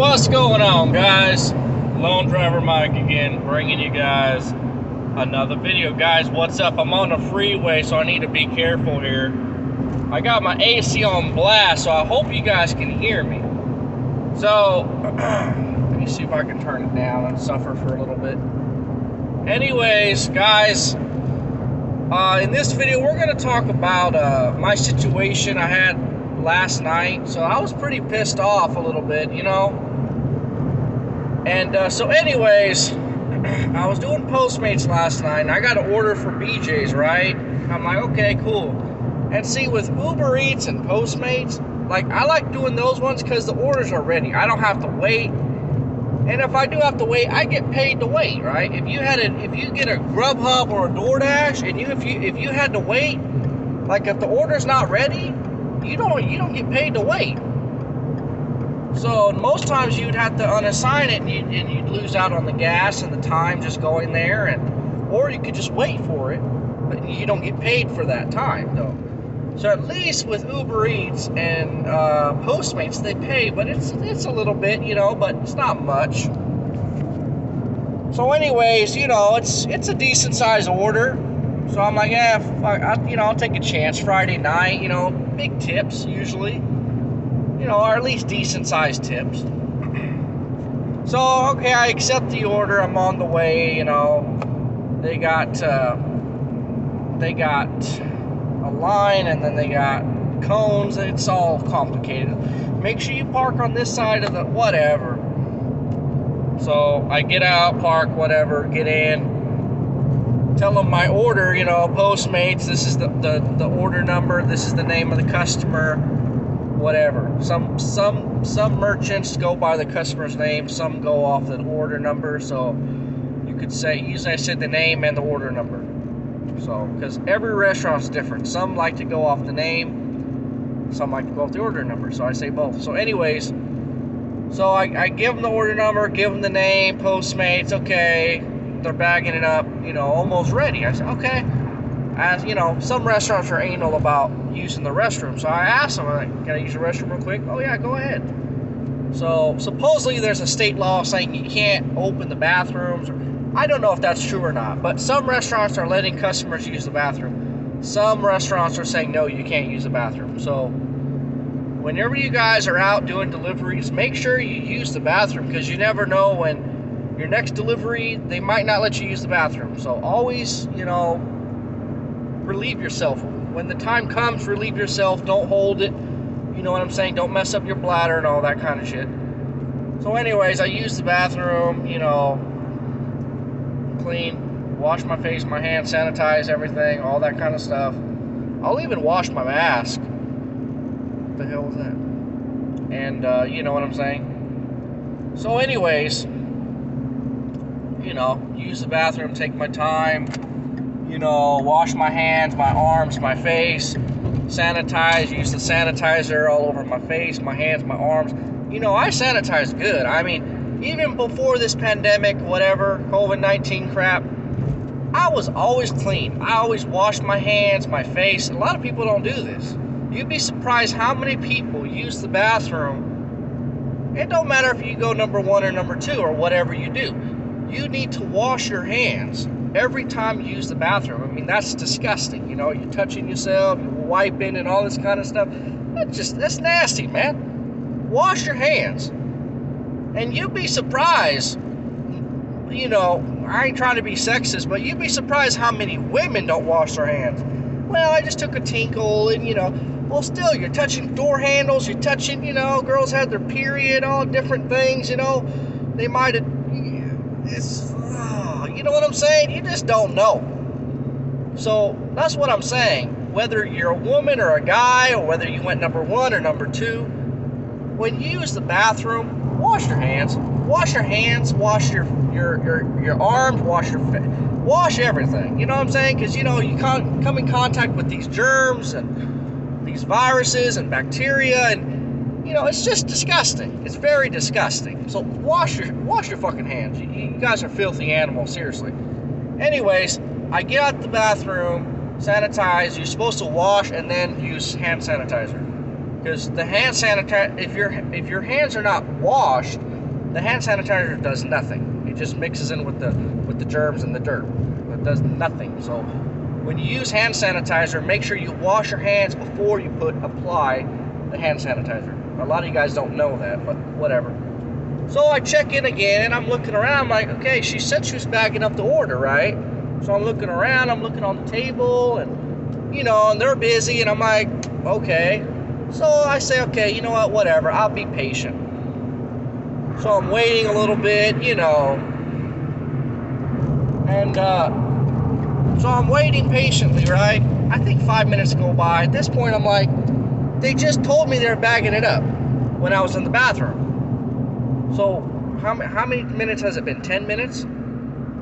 What's going on, guys? Lone Driver Mike again, bringing you guys another video. Guys, what's up? I'm on the freeway, so I need to be careful here. I got my AC on blast, so I hope you guys can hear me. So, let me see if I can turn it down and suffer for a little bit. Anyways, guys, in this video, we're going to talk about my situation I had last night. So I was pretty pissed off a little bit, you know. And so anyways, I was doing Postmates last night, and I got an order for BJ's, right? I'm like, okay, cool. And see, with Uber Eats and Postmates, like, I like doing those ones because the orders are ready. I don't have to wait. And if I do have to wait, I get paid to wait, right? If you get a Grubhub or a Doordash, and if you had to wait, like if the order's not ready, you don't get paid to wait. So most times you'd have to unassign it, and you'd lose out on the gas and the time just going there, or you could just wait for it, but you don't get paid for that time though. So at least with Uber Eats and Postmates, they pay, but it's a little bit, you know, but it's not much. So anyways, you know, it's a decent size order. So I'm like, yeah, I'll take a chance. Friday night, you know, big tips usually, you know, or at least decent sized tips. So okay, I accept the order. I'm on the way. You know, they got a line, and then they got cones. It's all complicated. Make sure you park on this side of the whatever. So I get out, park, whatever, get in. Tell them my order, you know, Postmates, this is the order number, this is the name of the customer, whatever. Some merchants go by the customer's name, some go off the order number, so you could say, usually I said the name and the order number. So, because every restaurant's different. Some like to go off the name, some like to go off the order number, so I say both. So anyways, so I give them the order number, give them the name, Postmates, okay. They're bagging it up, you know, almost ready. I said, okay. As you know, some restaurants are anal about using the restroom. So I asked them, like, can I use the restroom real quick? Oh yeah, go ahead. So supposedly there's a state law saying you can't open the bathrooms. I don't know if that's true or not, but some restaurants are letting customers use the bathroom. Some restaurants are saying, no, you can't use the bathroom. So whenever you guys are out doing deliveries, make sure you use the bathroom, because you never know when your next delivery, they might not let you use the bathroom. So always, you know, relieve yourself. When the time comes, relieve yourself. Don't hold it. You know what I'm saying? Don't mess up your bladder and all that kind of shit. So anyways, I use the bathroom, you know, clean, wash my face, my hands, sanitize everything, all that kind of stuff. I'll even wash my mask. What the hell was that? And, you know what I'm saying? So anyways, you know, use the bathroom, take my time, you know, wash my hands, my arms, my face, sanitize, use the sanitizer all over my face, my hands, my arms. You know, I sanitize good. I mean, even before this pandemic, whatever, COVID-19 crap, I was always clean. I always washed my hands, my face. A lot of people don't do this. You'd be surprised how many people use the bathroom. It don't matter if you go number 1 or number 2 or whatever you do. You need to wash your hands every time you use the bathroom. I mean, that's disgusting. You know, you're touching yourself, you're wiping and all this kind of stuff. That's nasty, man. Wash your hands. And you'd be surprised, you know, I ain't trying to be sexist, but you'd be surprised how many women don't wash their hands. Well, I just took a tinkle, and, you know, well, still, you're touching door handles, you're touching, you know, girls had their period, all different things, you know. They might have, you know what I'm saying? You just don't know. So that's what I'm saying. Whether you're a woman or a guy, or whether you went number 1 or number 2, when you use the bathroom, wash your hands. Wash your hands. Wash your arms. Wash everything. You know what I'm saying? Because you know you come in contact with these germs and these viruses and bacteria, and you know it's just disgusting. It's very disgusting. So wash your fucking hands. You guys are filthy animals, seriously. Anyways, I get out the bathroom, sanitize. You're supposed to wash and then use hand sanitizer. Because the hand sanitizer, if your hands are not washed, The hand sanitizer does nothing. It just mixes in with the germs and the dirt. It does nothing. So when you use hand sanitizer, make sure you wash your hands before you apply the hand sanitizer. A lot of you guys don't know that, but whatever. So I check in again, and I'm looking around, I'm like, okay, she said she was bagging up the order, right? So I'm looking around, I'm looking on the table, and, you know, and they're busy, and I'm like, okay. So I say, okay, you know what, whatever, I'll be patient. So I'm waiting a little bit, you know, and, so I'm waiting patiently, right? I think 5 minutes go by. At this point, I'm like, they just told me they're bagging it up when I was in the bathroom. So how many minutes has it been? 10 minutes?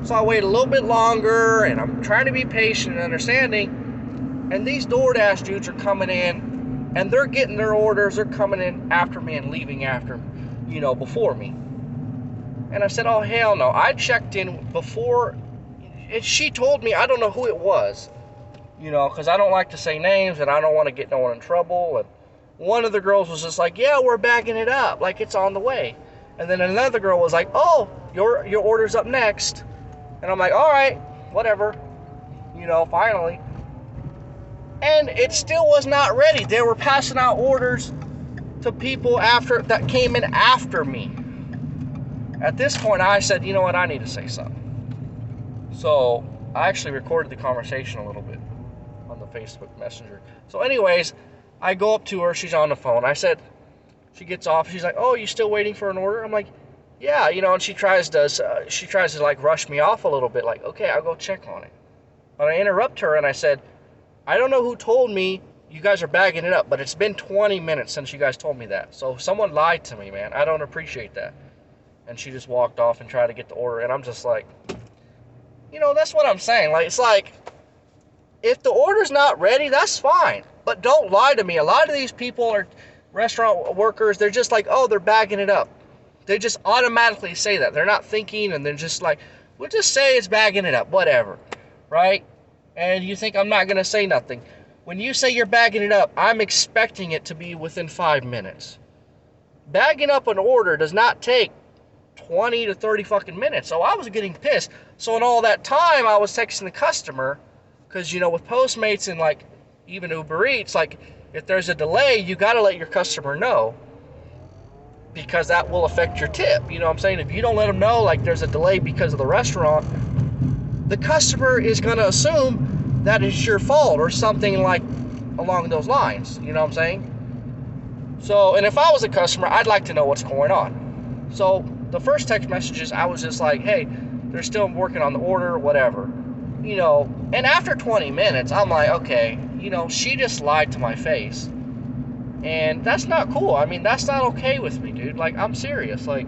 So I wait a little bit longer, and I'm trying to be patient and understanding. And these Doordash dudes are coming in, and they're getting their orders. They're coming in after me and leaving after, you know, before me. And I said, oh, hell no. I checked in before, and she told me, I don't know who it was, you know, because I don't like to say names, and I don't want to get no one in trouble. And one of the girls was just like, yeah, we're bagging it up, like it's on the way. And then another girl was like, oh, your order's up next. And I'm like, all right, whatever, you know, finally. And it still was not ready. They were passing out orders to people that came in after me. At this point, I said, you know what, I need to say something. So I actually recorded the conversation a little bit on the Facebook Messenger. So anyways, I go up to her. She's on the phone. I said, she gets off. She's like, oh, you still waiting for an order? I'm like, yeah, you know, and she tries to like rush me off a little bit, like, okay, I'll go check on it. But I interrupt her and I said, I don't know who told me you guys are bagging it up, but it's been 20 minutes since you guys told me that. So someone lied to me, man. I don't appreciate that. And she just walked off and tried to get the order, and I'm just like, you know, that's what I'm saying. Like, it's like, if the order's not ready, that's fine. But don't lie to me. A lot of these people are restaurant workers. They're just like, oh, they're bagging it up. They just automatically say that. They're not thinking, and they're just like, we'll just say it's bagging it up, whatever, right? And you think I'm not going to say nothing. When you say you're bagging it up, I'm expecting it to be within 5 minutes. Bagging up an order does not take 20 to 30 fucking minutes. So I was getting pissed. So in all that time, I was texting the customer, because, you know, with Postmates and, like, even Uber Eats, like, if there's a delay, you got to let your customer know, because that will affect your tip. You know what I'm saying? If you don't let them know, like, there's a delay because of the restaurant, the customer is going to assume that it's your fault or something like along those lines. You know what I'm saying? So, and if I was a customer, I'd like to know what's going on. So the first text messages, I was just like, hey, they're still working on the order, whatever. You know, and after 20 minutes, I'm like, okay, you know, she just lied to my face. And that's not cool. I mean, that's not okay with me, dude. Like, I'm serious. Like,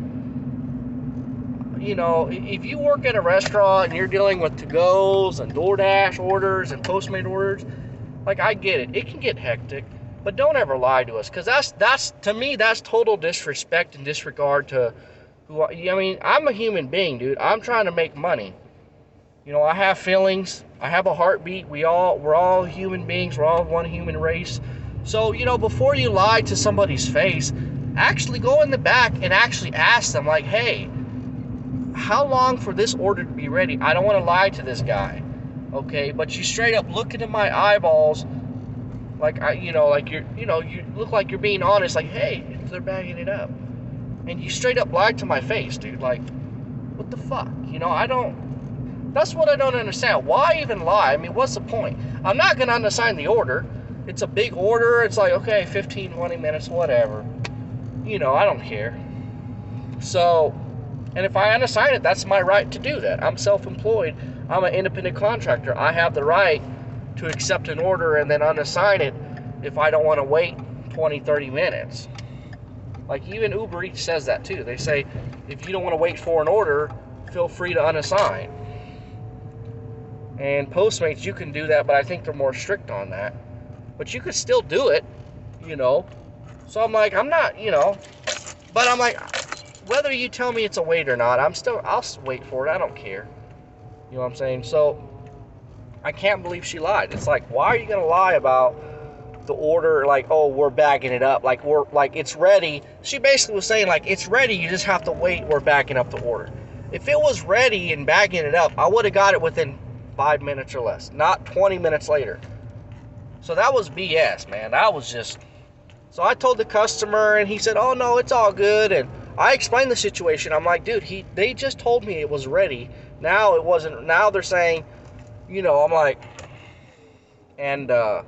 you know, if you work at a restaurant and you're dealing with to-goes and Doordash orders and Postmate orders, like, I get it. It can get hectic. But don't ever lie to us, because that's to me, that's total disrespect and disregard to who I mean, I'm a human being, dude. I'm trying to make money. You know, I have feelings. I have a heartbeat. We're all human beings. We're all one human race. So, you know, before you lie to somebody's face, actually go in the back and actually ask them, like, hey, how long for this order to be ready? I don't want to lie to this guy, okay? But you straight up look into my eyeballs, like, you look like you're being honest, like, hey, they're bagging it up. And you straight up lied to my face, dude. Like, what the fuck? You know, that's what I don't understand. Why even lie? I mean, what's the point? I'm not going to unassign the order. It's a big order. It's like, okay, 15, 20 minutes, whatever. You know, I don't care. So, and if I unassign it, that's my right to do that. I'm self-employed. I'm an independent contractor. I have the right to accept an order and then unassign it if I don't want to wait 20, 30 minutes. Like, even Uber Eats says that too. They say, if you don't want to wait for an order, feel free to unassign. And Postmates, you can do that, but I think they're more strict on that. But you could still do it, you know. So I'm like, I'm not, you know. But I'm like, whether you tell me it's a wait or not, I'll wait for it. I don't care. You know what I'm saying? So I can't believe she lied. It's like, why are you going to lie about the order, like, oh, we're bagging it up, like, we're like, it's ready. She basically was saying, like, it's ready, you just have to wait, we're bagging up the order. If it was ready and bagging it up, I would have got it within 5 minutes or less, not 20 minutes later. So that was BS, man. That was just... So I told the customer, and he said, oh, no, it's all good. And I explained the situation. I'm like, dude, they just told me it was ready. Now it wasn't. Now they're saying, you know, I'm like... And the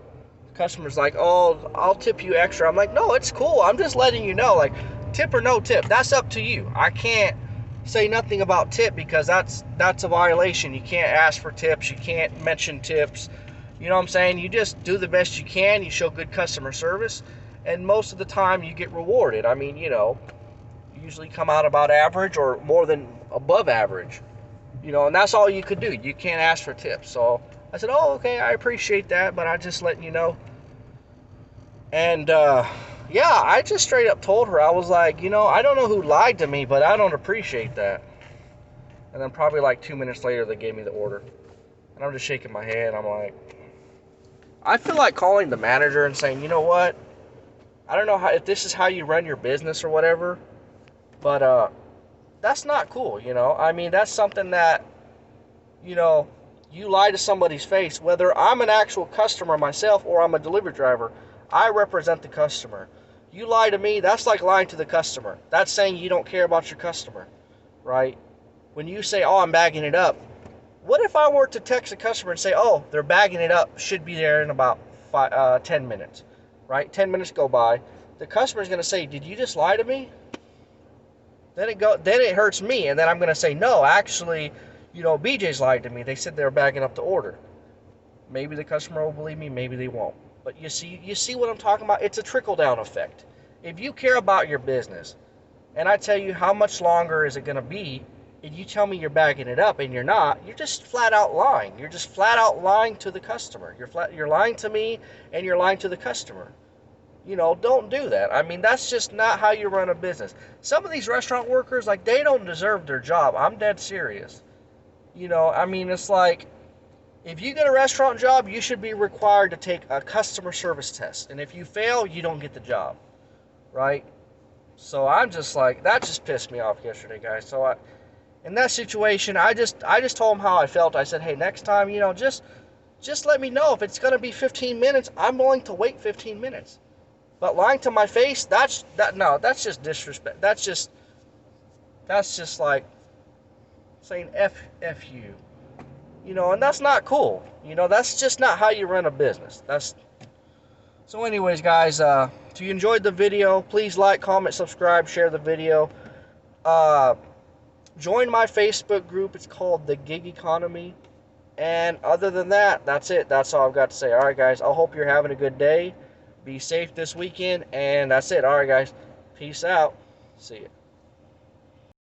customer's like, oh, I'll tip you extra. I'm like, no, it's cool. I'm just letting you know, like, tip or no tip, that's up to you. I can't say nothing about tip because that's a violation. You can't ask for tips. You can't mention tips. You know what I'm saying? You just do the best you can. You show good customer service. And most of the time you get rewarded. I mean, you know, you usually come out about average or more than above average. You know, and that's all you could do. You can't ask for tips. So I said, oh, okay, I appreciate that, but I'm just letting you know. And, yeah, I just straight up told her, I was like, you know, I don't know who lied to me, but I don't appreciate that. And then probably like 2 minutes later, they gave me the order. And I'm just shaking my head. I'm like, I feel like calling the manager and saying, you know what? I don't know if this is how you run your business or whatever, but that's not cool, you know? I mean, that's something that, you know, you lie to somebody's face, whether I'm an actual customer myself or I'm a delivery driver. I represent the customer. You lie to me, that's like lying to the customer. That's saying you don't care about your customer, right? When you say, oh, I'm bagging it up, what if I were to text a customer and say, oh, they're bagging it up, should be there in about 10 minutes, right? 10 minutes go by. The customer's going to say, did you just lie to me? Then it hurts me, and then I'm going to say, no, actually, you know, BJ's lied to me. They said they were bagging up the order. Maybe the customer will believe me, maybe they won't. But you see what I'm talking about? It's a trickle-down effect. If you care about your business, and I tell you how much longer is it going to be, and you tell me you're bagging it up and you're not, you're just flat out lying. You're just flat out lying to the customer. You're lying to me, and you're lying to the customer. You know, don't do that. I mean, that's just not how you run a business. Some of these restaurant workers, like, they don't deserve their job. I'm dead serious. You know, I mean, it's like, if you get a restaurant job, you should be required to take a customer service test. And if you fail, you don't get the job, right? So I'm just like, that just pissed me off yesterday, guys. So in that situation, I just told him how I felt. I said, hey, next time, you know, just let me know. If it's going to be 15 minutes, I'm willing to wait 15 minutes. But lying to my face, that's just disrespect. That's just like saying F you. You know, and that's not cool. You know, that's just not how you run a business. So anyways, guys, if you enjoyed the video, please like, comment, subscribe, share the video. Join my Facebook group. It's called The Gig Economy. And other than that, that's it. That's all I've got to say. All right, guys, I hope you're having a good day. Be safe this weekend. And that's it. All right, guys. Peace out. See ya.